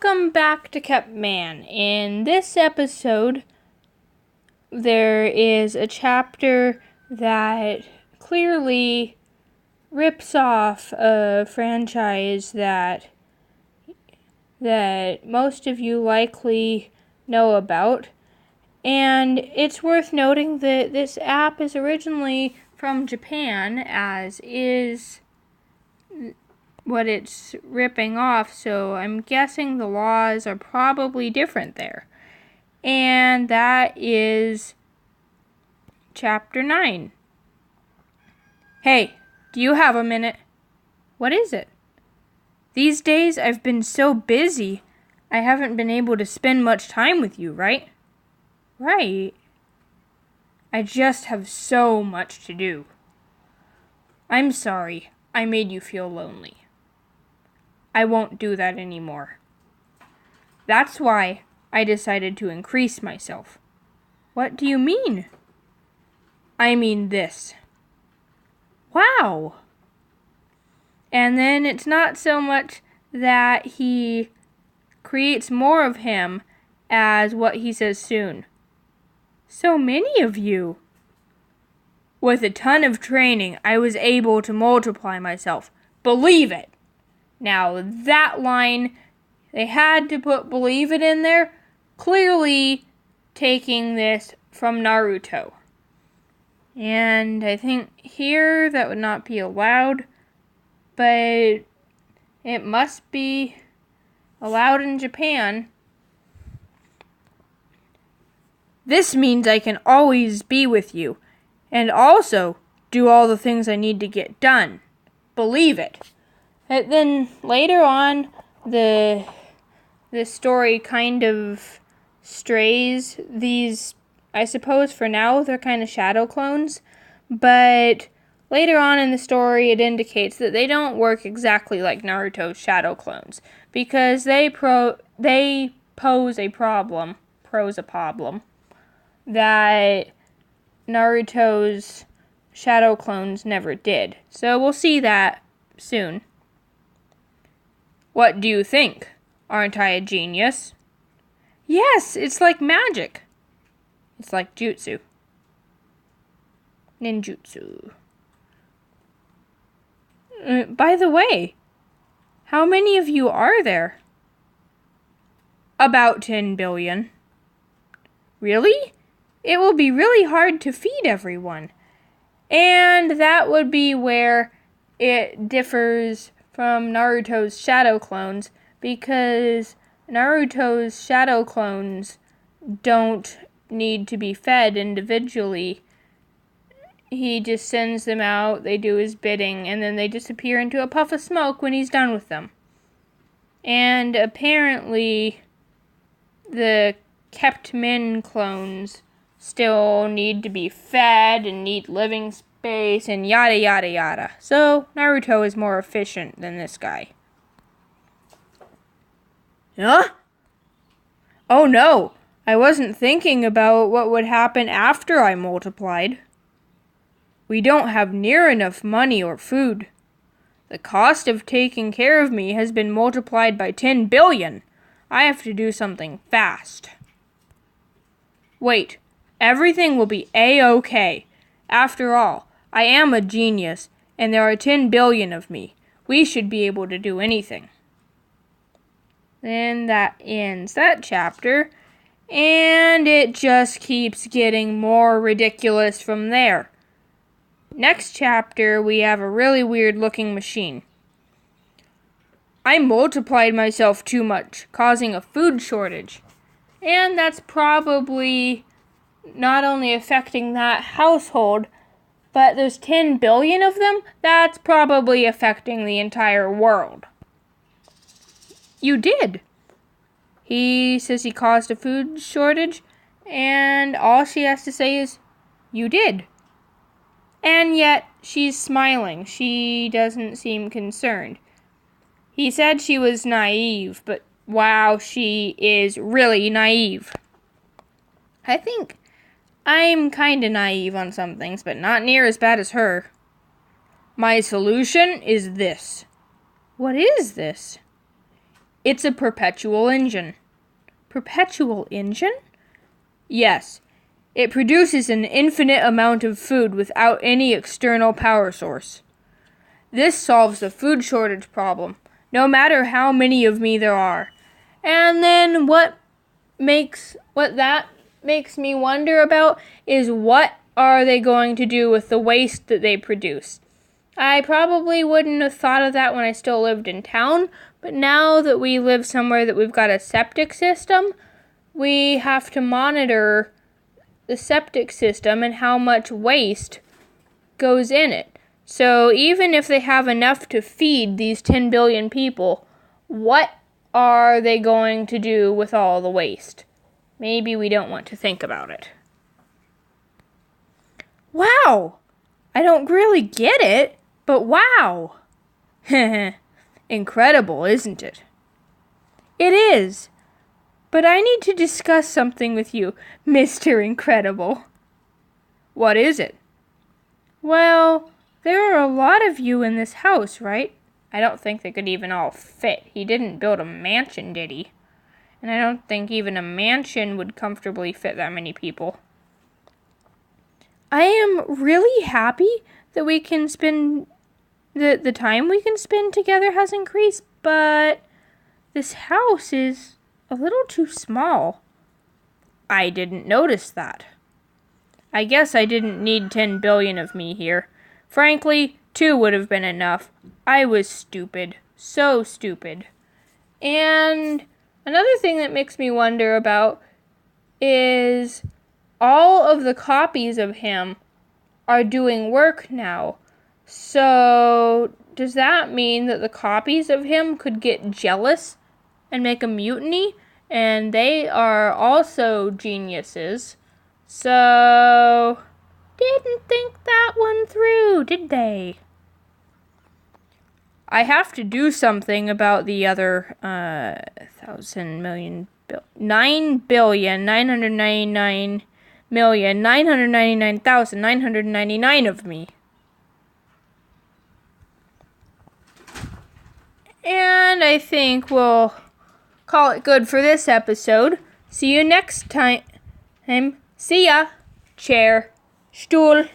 Welcome back to Kept Man. In this episode, there is a chapter that clearly rips off a franchise that most of you likely know about. And it's worth noting that this app is originally from Japan, as is what it's ripping off, so I'm guessing the laws are probably different there. And that is Chapter 9. Hey, do you have a minute? What is it? These days I've been so busy, I haven't been able to spend much time with you, right? Right. I just have so much to do. I'm sorry, I made you feel lonely. I won't do that anymore. That's why I decided to increase myself. What do you mean? I mean this. Wow! And then it's not so much that he creates more of him as what he says soon. So many of you. With a ton of training, I was able to multiply myself. Believe it! Now, that line, they had to put believe it in there, clearly taking this from Naruto. And I think here that would not be allowed, but it must be allowed in Japan. This means I can always be with you, and also do all the things I need to get done. Believe it. But then later on, the story kind of strays. These, I suppose for now, they're kind of shadow clones. But later on in the story, it indicates that they don't work exactly like Naruto's shadow clones. Because they pose a problem that Naruto's shadow clones never did. So we'll see that soon. What do you think? Aren't I a genius? Yes, it's like magic. It's like jutsu. Ninjutsu. By the way, how many of you are there? About 10 billion. Really? It will be really hard to feed everyone. And that would be where it differs from Naruto's shadow clones, because Naruto's shadow clones don't need to be fed individually. He just sends them out, they do his bidding, and then they disappear into a puff of smoke when he's done with them. And apparently, the kept men clones still need to be fed and need living space and yada yada yada. So Naruto is more efficient than this guy. Huh? Oh no, I wasn't thinking about what would happen after I multiplied. We don't have near enough money or food. The cost of taking care of me has been multiplied by 10 billion. I have to do something fast. Wait, everything will be A-okay. After all, I am a genius, and there are 10 billion of me. We should be able to do anything. Then that ends that chapter, and it just keeps getting more ridiculous from there. Next chapter, we have a really weird-looking machine. I multiplied myself too much, causing a food shortage. And that's probably not only affecting that household, but there's 10 billion of them. That's probably affecting the entire world. You did. He says he caused a food shortage, and all she has to say is, you did. And yet, she's smiling. She doesn't seem concerned. He said she was naive, but wow, she is really naive. I think I'm kinda naive on some things, but not near as bad as her. My solution is this. What is this? It's a perpetual engine. Perpetual engine? Yes. It produces an infinite amount of food without any external power source. This solves the food shortage problem, no matter how many of me there are. And then what that makes me wonder about is, what are they going to do with the waste that they produce? I probably wouldn't have thought of that when I still lived in town, but now that we live somewhere that we've got a septic system, we have to monitor the septic system and how much waste goes in it. So even if they have enough to feed these 10 billion people, what are they going to do with all the waste? Maybe we don't want to think about it. Wow! I don't really get it, but wow! Incredible, isn't it? It is. But I need to discuss something with you, Mr. Incredible. What is it? Well, there are a lot of you in this house, right? I don't think they could even all fit. He didn't build a mansion, did he? And I don't think even a mansion would comfortably fit that many people. I am really happy that we can spend the time we can spend together has increased, but this house is a little too small. I didn't notice that. I guess I didn't need 10 billion of me here. Frankly, 2 would have been enough. I was stupid. So stupid. And another thing that makes me wonder about is all of the copies of him are doing work now. So, does that mean that the copies of him could get jealous and make a mutiny? And they are also geniuses. So, didn't think that one through, did they? I have to do something about the other 9,999,999,999 of me. And I think we'll call it good for this episode. See you next time. See ya. Chair. Stuhl.